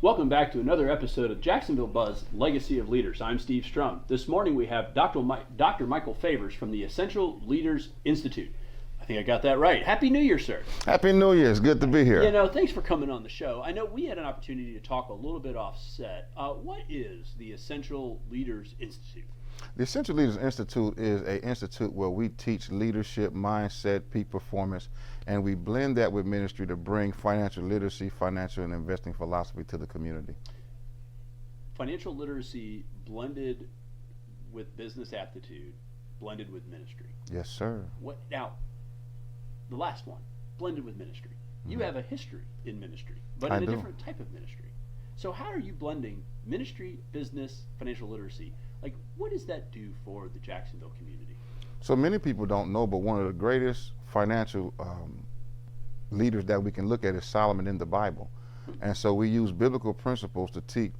Welcome back to another episode of Jacksonville Buzz Legacy of Leaders. I'm Steve Strum. This morning we have Dr. Michael Favors from the Essential Leaders Institute. I think I got that right. Happy New Year, sir. Happy New Year. It's good to be here. You know, thanks for coming on the show. I know we had an opportunity to talk a little bit offset. What is the Essential Leaders Institute? The Essential Leaders Institute is an institute where we teach leadership, mindset, peak performance, and we blend that with ministry to bring financial literacy, financial and investing philosophy to the community. Financial literacy blended with business aptitude, blended with ministry. Yes, sir. Now, the last one, blended with ministry. You have a history in ministry, but I in a do. different type of ministry. So how are you blending ministry, business, financial literacy? Like, what does that do for the Jacksonville community? So many people don't know, but one of the greatest financial leaders that we can look at is Solomon in the Bible. And so we use biblical principles to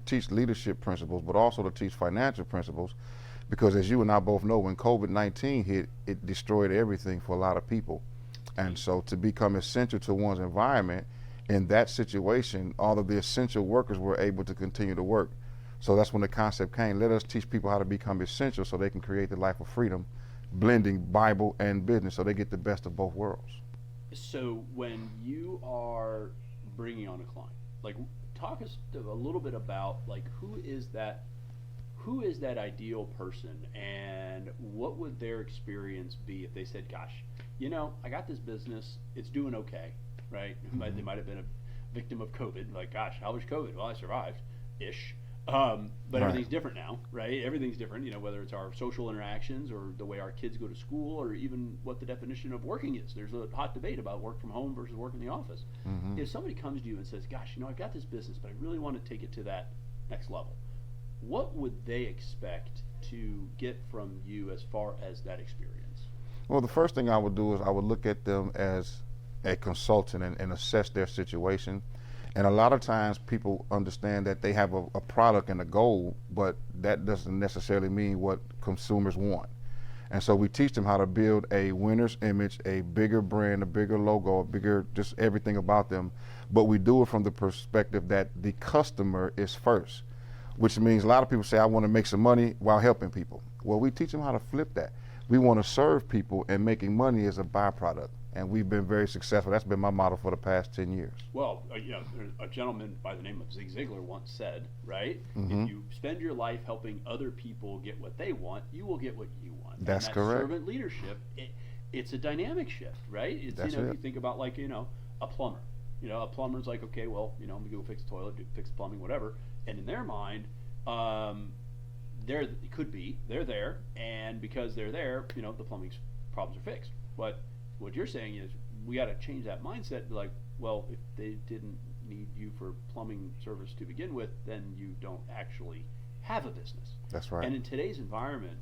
teach leadership principles, but also to teach financial principles, because as you and I both know, when COVID-19 hit, it destroyed everything for a lot of people. And so to become essential to one's environment, in that situation, all of the essential workers were able to continue to work. So that's when the concept came. Let us teach people how to become essential so they can create the life of freedom, blending Bible and business so they get the best of both worlds. So when you are bringing on a client, like, talk us a little bit about, like, who is that ideal person, and what would their experience be if they said, gosh, you know, I got this business, it's doing okay, right? Mm-hmm. They might have been a victim of COVID, like, gosh, how was COVID? Well, I survived-ish. But Right. Everything's different now, right? Everything's different, you know, whether it's our social interactions or the way our kids go to school, or even what the definition of working is. There's a hot debate about work from home versus work in the office. Mm-hmm. If somebody comes to you and says, gosh, you know, I've got this business, but I really want to take it to that next level, what would they expect to get from you as far as that experience? Well, the first thing I would do is I would look at them as a consultant and assess their situation. And a lot of times people understand that they have a product and a goal, but that doesn't necessarily mean what consumers want. And so we teach them how to build a winner's image, a bigger brand, a bigger logo, a bigger, just everything about them. But we do it from the perspective that the customer is first, which means a lot of people say, I want to make some money while helping people. Well, we teach them how to flip that. We want to serve people, and making money is a byproduct. And we've been very successful. That's been my model for the past 10 years. Well, you know, a gentleman by the name of Zig Ziglar once said, right? Mm-hmm. If you spend your life helping other people get what they want, you will get what you want. That's and that correct. Servant leadership, it's a dynamic shift, right? It's, That's you know, it. you think about, like, you know, a plumber. You know, a plumber's like, okay, well, you know, I'm gonna go fix the toilet, fix the plumbing, whatever. And in their mind, they're there, and because they're there, you know, the plumbing problems are fixed. But what you're saying is, we got to change that mindset. Be like, well, if they didn't need you for plumbing service to begin with, then you don't actually have a business. That's right. And in today's environment,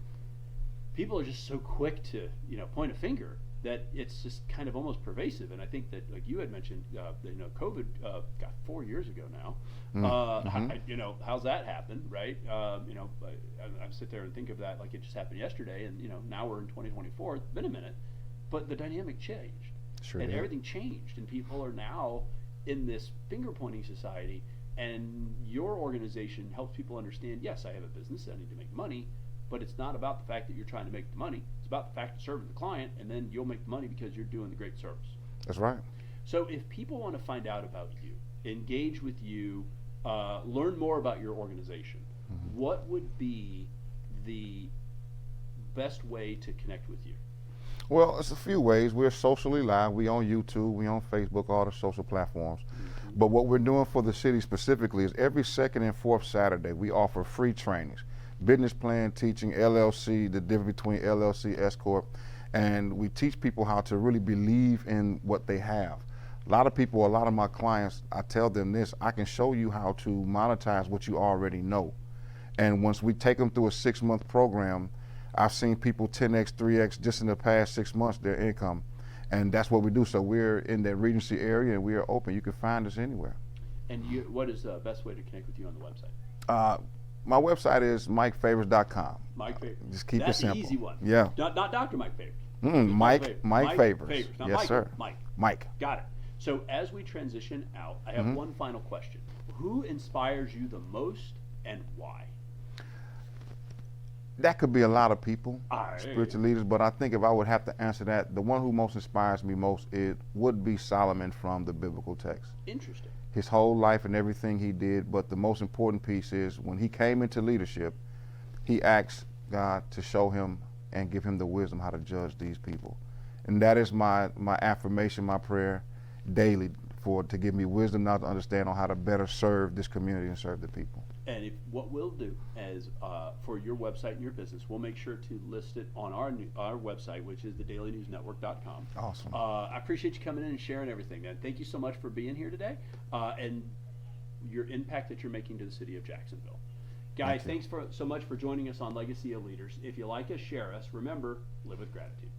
people are just so quick to, you know, point a finger that it's just kind of almost pervasive. And I think that, like you had mentioned, you know, COVID got 4 years ago now. Mm-hmm. You know, how's that happen, right? You know, I sit there and think of that like it just happened yesterday, and, you know, now we're in 2024. It's been a minute. But the dynamic changed, Sure and did. everything changed, and people are now in this finger-pointing society, and your organization helps people understand, yes, I have a business, I need to make money, but it's not about the fact that you're trying to make the money. It's about the fact of serving the client, and then you'll make the money because you're doing the great service. That's right. So if people want to find out about you, engage with you, learn more about your organization, Mm-hmm. what would be the best way to connect with you? Well, it's a few ways. We're socially live. We on YouTube, we on Facebook, all the social platforms. Mm-hmm. But what we're doing for the city specifically is every second and fourth Saturday, we offer free trainings. Business plan teaching, LLC, the difference between LLC, S Corp, and we teach people how to really believe in what they have. A lot of people, a lot of my clients, I tell them this, I can show you how to monetize what you already know. And once we take them through a 6-month program, I've seen people 10x, 3x just in the past 6 months their income, and that's what we do. So we're in the Regency area, and we are open. You can find us anywhere. And what is the best way to connect with you on the website? My website is MikeFavors.com. Mike Favors. Just keep That's it simple. the easy one. Yeah. Not Dr. Mike Favors. Mike Favors. Not Yes, Michael, sir. Mike. Mike. Got it. So as we transition out, I have one final question. Who inspires you the most and why? That could be a lot of people, Aye. spiritual leaders, but I think if I would have to answer that, the one who most inspires me most, it would be Solomon from the biblical text. Interesting. His whole life and everything he did, but the most important piece is when he came into leadership, he asked God to show him and give him the wisdom how to judge these people. And that is my affirmation, my prayer daily, to give me wisdom now to understand on how to better serve this community and serve the people. And what we'll do is for your website and your business, we'll make sure to list it on our website, which is thedailynewsnetwork.com. Awesome. I appreciate you coming in and sharing everything, man. Thank you so much for being here today and your impact that you're making to the city of Jacksonville. Guys, thanks so much for joining us on Legacy of Leaders. If you like us, share us. Remember, live with gratitude.